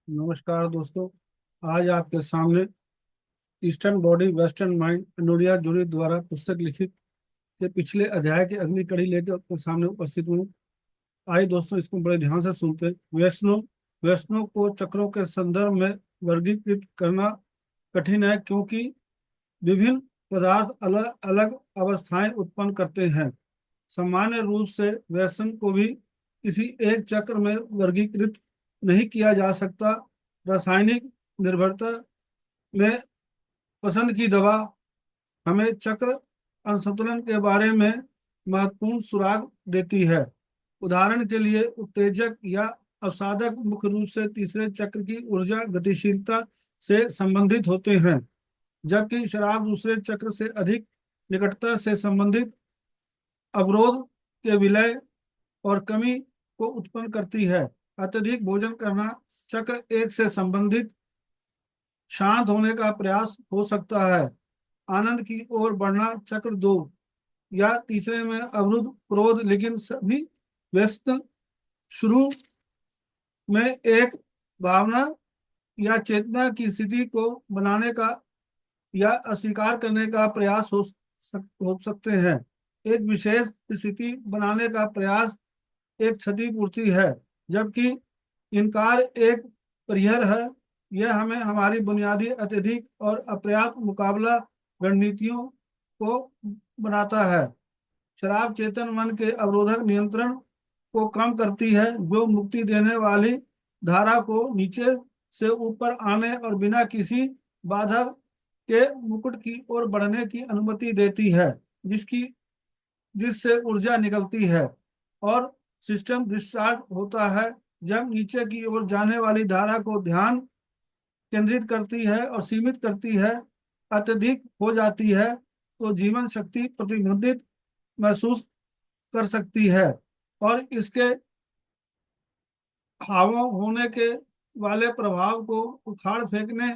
नमस्कार दोस्तों। आज आपके सामने ईस्टर्न बॉडी वेस्टर्न माइंड नोडिया जुरी द्वारा पुस्तक लिखित के पिछले अध्याय की अगली कड़ी लेकर आपके सामने उपस्थित हूँ। आइए दोस्तों, इसको बड़े ध्यान से सुनते हैं। व्यसनों को चक्रों के संदर्भ में वर्गीकृत करना कठिन है, क्योंकि विभिन्न पदार्थ अलग अलग अवस्थाएं उत्पन्न करते हैं। सामान्य रूप से व्यसन को भी किसी एक चक्र में वर्गीकृत नहीं किया जा सकता। रासायनिक निर्भरता में पसंद की दवा हमें चक्र असंतुलन के बारे में महत्वपूर्ण सुराग देती है। उदाहरण के लिए उत्तेजक या अवसादक मुख्य रूप से तीसरे चक्र की ऊर्जा गतिशीलता से संबंधित होते हैं, जबकि शराब दूसरे चक्र से अधिक निकटता से संबंधित अवरोध के विलय और कमी को उत्पन्न करती है। अत्यधिक भोजन करना चक्र एक से संबंधित शांत होने का प्रयास हो सकता है। आनंद की ओर बढ़ना चक्र दो या तीसरे में अवरुद्ध क्रोध, लेकिन सभी व्यस्त शुरू में एक भावना या चेतना की स्थिति को बनाने का या अस्वीकार करने का प्रयास हो सकते हैं। एक विशेष स्थिति बनाने का प्रयास एक क्षतिपूर्ति है, जबकि इनकार एक परिहर है। यह हमें हमारी बुनियादी अत्यधिक और अपर्याप्त मुकाबला रणनीतियों को बनाता है। शराब चेतन मन के अवरोधक नियंत्रण को कम करती है, जो मुक्ति देने वाली धारा को नीचे से ऊपर आने और बिना किसी बाधा के मुकुट की ओर बढ़ने की अनुमति देती है, जिससे ऊर्जा निकलती है और सिस्टम डिस्चार्ज होता है। जब नीचे की ओर जाने वाली धारा को ध्यान केंद्रित करती है और सीमित करती है, अत्यधिक हो जाती है, तो जीवन शक्ति प्रतिबंधित महसूस कर सकती है और इसके हावों होने के वाले प्रभाव को उखाड़ फेंकने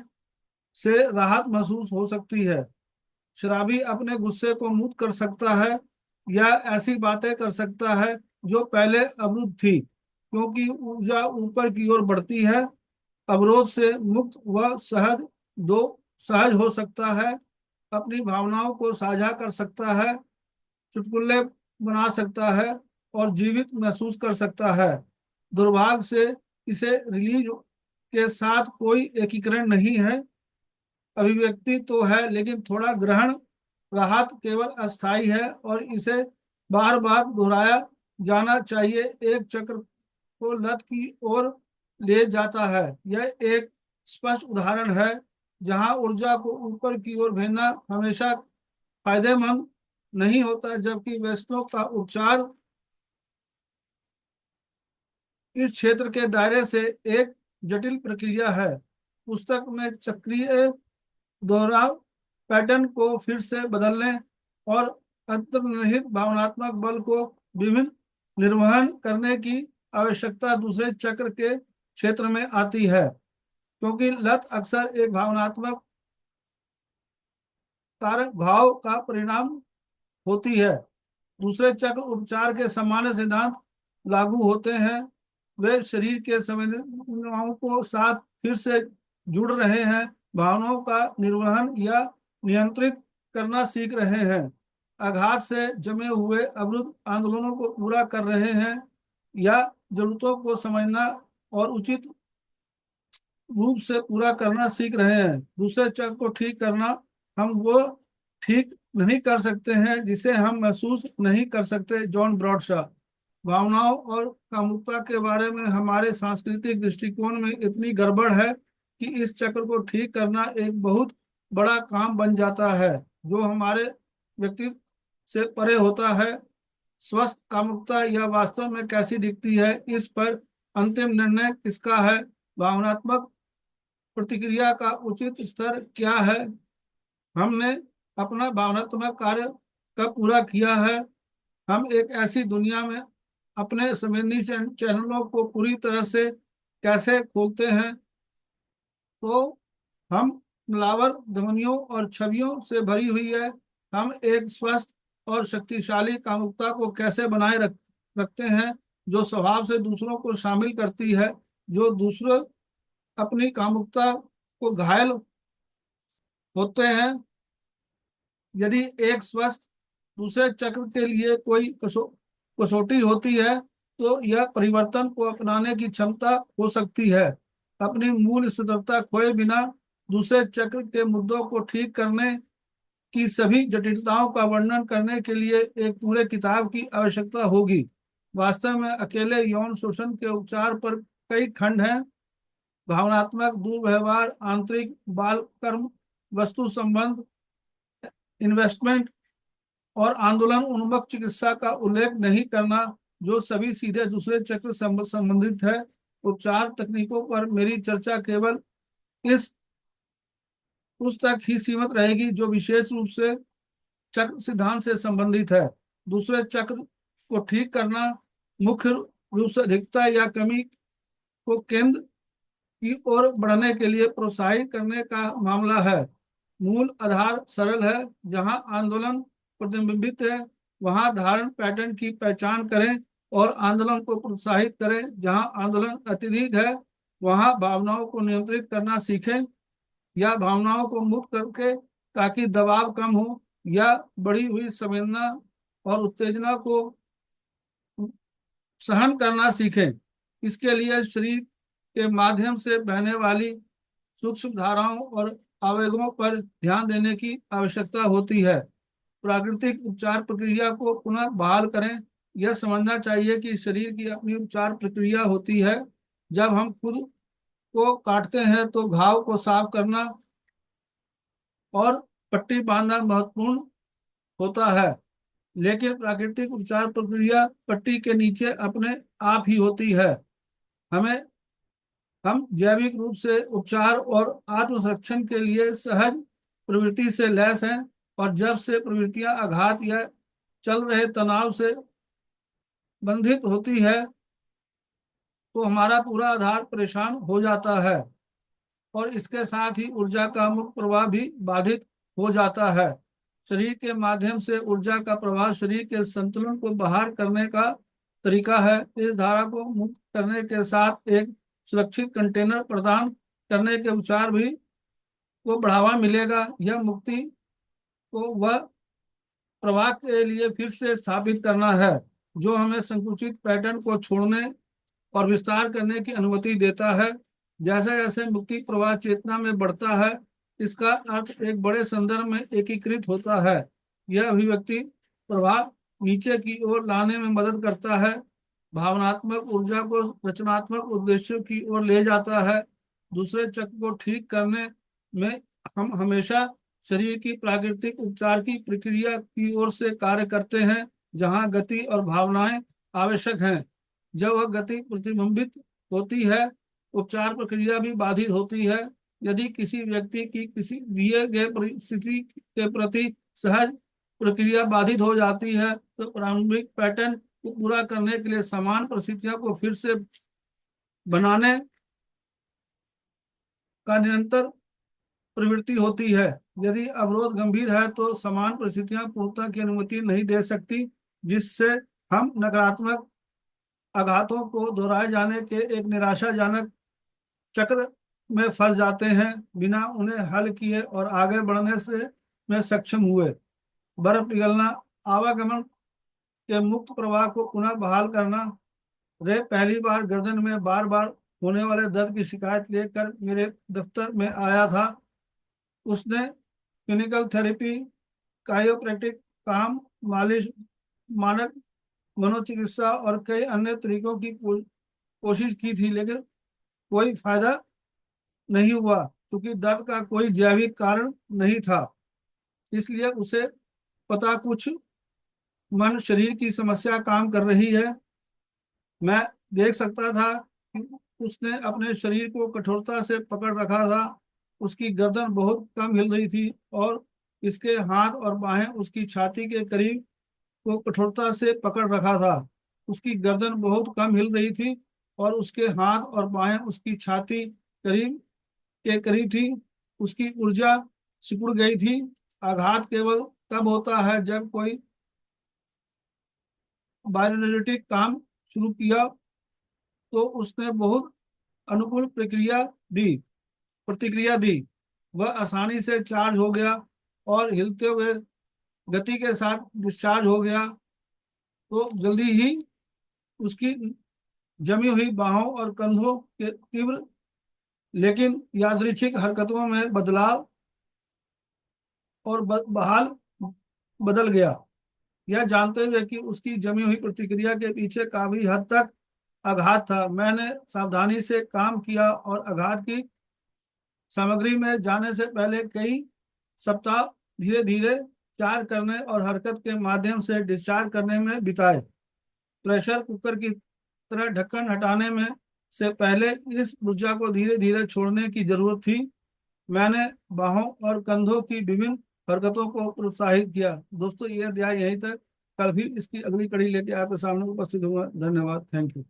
से राहत महसूस हो सकती है। शराबी अपने गुस्से को मुक्त कर सकता है या ऐसी बातें कर सकता है जो पहले अवरुद्ध थी, क्योंकि ऊर्जा ऊपर की ओर बढ़ती है। अवरोध से मुक्त व सहज हो सकता है, अपनी भावनाओं को साझा कर सकता है, चुटकुले बना सकता है और जीवित महसूस कर सकता है। दुर्भाग्य से इसे रिलीज के साथ कोई एकीकरण नहीं है। अभिव्यक्ति तो है, लेकिन थोड़ा ग्रहण राहत केवल अस्थायी है और इसे बार बार दोहराया जाना चाहिए। एक चक्र को लत की ओर ले जाता है। यह एक स्पष्ट उदाहरण है जहां ऊर्जा को ऊपर की ओर भेजना हमेशा फायदेमंद नहीं होता, जबकि व्यसनों का उपचार इस क्षेत्र के दायरे से एक जटिल प्रक्रिया है। पुस्तक में चक्रीय दोहराव पैटर्न को फिर से बदलने और अंतर्निहित भावनात्मक बल को विभिन्न निर्वहन करने की आवश्यकता दूसरे चक्र के क्षेत्र में आती है, क्योंकि लत अक्सर एक भावनात्मक कारक भाव का परिणाम होती है। दूसरे चक्र उपचार के सामान्य सिद्धांत लागू होते हैं। वे शरीर के संवेदनाओं को साथ फिर से जुड़ रहे हैं, भावनाओं का निर्वहन या नियंत्रित करना सीख रहे हैं, आघात से जमे हुए अवरुद्ध आंदोलनों को पूरा कर रहे हैं या जरूरतों को समझना और उचित रूप से पूरा करना सीख रहे हैं। दूसरे चक्र को ठीक करना, हम वो ठीक नहीं कर सकते हैं जिसे हम महसूस नहीं कर सकते। जॉन ब्रॉडशॉ। भावनाओं और कामुकता के बारे में हमारे सांस्कृतिक दृष्टिकोण में इतनी गड़बड़ है कि इस चक्र को ठीक करना एक बहुत बड़ा काम बन जाता है, जो हमारे व्यक्तित्व से परे होता है। स्वस्थ कामुकता या वास्तव में कैसी दिखती है, इस पर अंतिम निर्णय किसका है? भावनात्मक प्रतिक्रिया का उचित स्तर क्या है? हमने अपना भावनात्मक कार्य कब पूरा किया है? हम एक ऐसी दुनिया में अपने संवेदी चैनलों को पूरी तरह से कैसे खोलते हैं तो हम मिलावर ध्वनियों और छवियों से भरी हुई है? हम एक स्वस्थ और शक्तिशाली कामुकता को कैसे बनाए रखते हैं, जो स्वभाव से दूसरों को शामिल करती है, जो दूसरों अपनी कामुकता को घायल होते हैं। यदि एक स्वस्थ दूसरे चक्र के लिए कोई कसौटी होती है तो यह परिवर्तन को अपनाने की क्षमता हो सकती है। अपनी मूल स्थिरता खोए बिना दूसरे चक्र के मुद्दों को ठीक करने की सभी जटिलताओं का वर्णन करने के लिए एक पूरे किताब की आवश्यकता होगी। वास्तव में अकेले यौन शोषण के उपचार पर कई खंड हैं। भावनात्मक दुर्व्यवहार, आंतरिक बाल कर्म, वस्तु संबंध, इन्वेस्टमेंट और आंदोलन उन्मुख चिकित्सा का उल्लेख नहीं करना, जो सभी सीधे दूसरे चक्र संबंधित है। उपचार तकनीकों पर मेरी चर्चा केवल इस उस तक ही सीमित रहेगी जो विशेष रूप से चक्र सिद्धांत से संबंधित है। दूसरे चक्र को ठीक करना मुख्य रूप से अधिकता या कमी को केंद्र की ओर बढ़ने के लिए प्रोत्साहित करने का मामला है। मूल आधार सरल है। जहां आंदोलन प्रतिबिंबित है वहां धारण पैटर्न की पहचान करें और आंदोलन को प्रोत्साहित करें। जहां आंदोलन अत्यधिक है वहां भावनाओं को नियंत्रित करना सीखें या भावनाओं को मुक्त करके ताकि दबाव कम हो या बढ़ी हुई संवेदना और उत्तेजना को सहन करना सीखें। इसके लिए शरीर के माध्यम से बहने वाली सूक्ष्म धाराओं और आवेगों पर ध्यान देने की आवश्यकता होती है। प्राकृतिक उपचार प्रक्रिया को पुनः बहाल करें। यह समझना चाहिए कि शरीर की अपनी उपचार प्रक्रिया होती है। जब हम खुद को काटते हैं तो घाव को साफ करना और पट्टी बांधना महत्वपूर्ण होता है, लेकिन प्राकृतिक उपचार प्रक्रिया पट्टी के नीचे अपने आप ही होती है। हमें हम जैविक रूप से उपचार और आत्मसंरक्षण के लिए सहज प्रवृत्ति से लैस हैं, और जब से प्रवृत्तियां आघात या चल रहे तनाव से बंधित होती है तो हमारा पूरा आधार परेशान हो जाता है और इसके साथ ही ऊर्जा का मुक्त प्रवाह भी बाधित हो जाता है। शरीर के माध्यम से ऊर्जा का प्रवाह शरीर के संतुलन को बाहर करने का तरीका है। इस धारा को मुक्त करने के साथ एक सुरक्षित कंटेनर प्रदान करने के उपचार भी को बढ़ावा मिलेगा। यह मुक्ति को वह प्रवाह के लिए फिर से स्थापित करना है जो हमें संकुचित पैटर्न को छोड़ने और विस्तार करने की अनुमति देता है। जैसे जैसे मुक्ति प्रवाह चेतना में बढ़ता है इसका अर्थ एक बड़े संदर्भ में एकीकृत होता है। यह अभिव्यक्ति प्रवाह नीचे की ओर लाने में मदद करता है, भावनात्मक ऊर्जा को रचनात्मक उद्देश्यों की ओर ले जाता है। दूसरे चक्र को ठीक करने में हम हमेशा शरीर की प्राकृतिक उपचार की प्रक्रिया की ओर से कार्य करते हैं, जहां गति और भावनाएं आवश्यक हैं। जब वह गति प्रतिबिंबित होती है उपचार प्रक्रिया भी बाधित होती है। यदि किसी व्यक्ति की किसी दिए गए परिस्थिति के प्रति सहज प्रक्रिया बाधित हो जाती है तो प्रारंभिक पैटर्न को पूरा करने के लिए समान परिस्थितियों को फिर से बनाने का निरंतर प्रवृत्ति होती है। यदि अवरोध गंभीर है तो समान परिस्थितियां पूर्णता की अनुमति नहीं दे सकती, जिससे हम नकारात्मक आघातों को दोहराए जाने के एक निराशाजनक चक्र में फंस जाते हैं बिना उन्हें हल किए और आगे बढ़ने से में सक्षम हुए। बर्फ पिघलना, आवागमन के मुक्त प्रवाह को पुनः बहाल करना। रे पहली बार गर्दन में बार बार होने वाले दर्द की शिकायत लेकर मेरे दफ्तर में आया था। उसने क्लिनिकल थेरेपी, कायोप्रैक्टिक काम, मालिश, मानक मनोचिकित्सा और कई अन्य तरीकों की कोशिश की थी, लेकिन कोई फायदा नहीं हुआ क्योंकि दर्द का कोई जैविक कारण नहीं था। इसलिए उसे पता कुछ मन शरीर की समस्या काम कर रही है। मैं देख सकता था कि उसने अपने शरीर को कठोरता से पकड़ रखा था। उसकी गर्दन बहुत कम हिल रही थी और इसके हाथ और बाहें उसकी छाती के करीब को कठोरता से पकड़ रखा था। उसकी गर्दन बहुत कम हिल रही थी और उसके हाथ और बाहें उसकी छाती के करीब थी। उसकी ऊर्जा सिकुड़ गई थी। आघात केवल तब होता है जब कोई बायोएनर्जेटिक काम शुरू किया तो उसने बहुत अनुकूल प्रतिक्रिया दी, वह आसानी से चार्ज हो गया और हिलते हुए गति के साथ डिस्चार्ज हो गया। तो जल्दी ही उसकी जमी हुई बाहों और कंधों के तीव्र लेकिन यादृच्छिक हरकतों में बदलाव और बहाल बदल गया। यह जानते हुए कि उसकी जमी हुई प्रतिक्रिया के पीछे काफी हद तक आघात था, मैंने सावधानी से काम किया और आघात की सामग्री में जाने से पहले कई सप्ताह धीरे धीरे चार करने और हरकत के माध्यम से डिस्चार्ज करने में बिताए। प्रेशर कुकर की तरह ढक्कन हटाने में से पहले इस ऊर्जा को धीरे धीरे छोड़ने की जरूरत थी। मैंने बाहों और कंधों की विभिन्न हरकतों को प्रोत्साहित किया। दोस्तों, यह अध्याय यहीं तक, कल भी इसकी अगली कड़ी लेके आपके सामने उपस्थित होगा। धन्यवाद, थैंक यू।